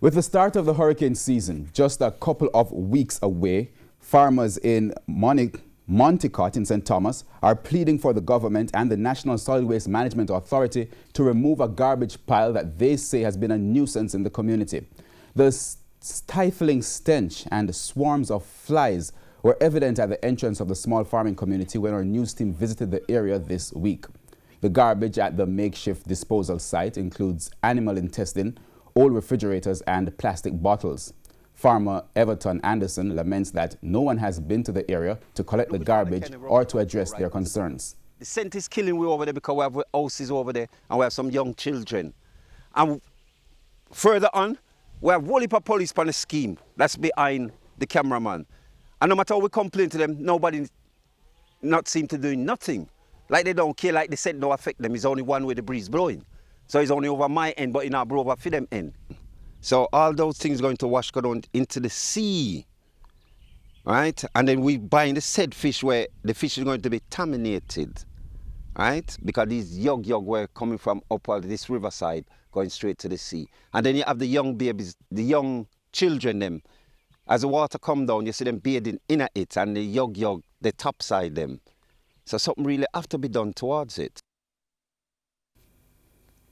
With the start of the hurricane season just a couple of weeks away, farmers in Monticott in St. Thomas are pleading for the government and the National Solid Waste Management Authority to remove a garbage pile that they say has been a nuisance in the community. The stifling stench and swarms of flies were evident at the entrance of the small farming community when our news team visited the area this week. The garbage at the makeshift disposal site includes animal intestine, old refrigerators and plastic bottles. Farmer Everton Anderson laments that no one has been to the area to collect the garbage or to address their concerns. The scent is killing me over there because we have houses over there and we have some young children. And further on, we have whole heap of police on the scheme that's behind the cameraman. And no matter how we complain to them, nobody not seem to do nothing. Like they don't care, like the scent don't affect them. It's only one way the breeze blowing. So it's only over my end, but it's not over for them end. So all those things going to wash down into the sea, right? And then we buying the said fish where the fish is going to be contaminated, right? Because these yog were coming from up on this riverside, going straight to the sea. And then you have the young babies, the young children them. As the water come down, you see them bathing in it, and the yog, they topside them. So something really have to be done towards it.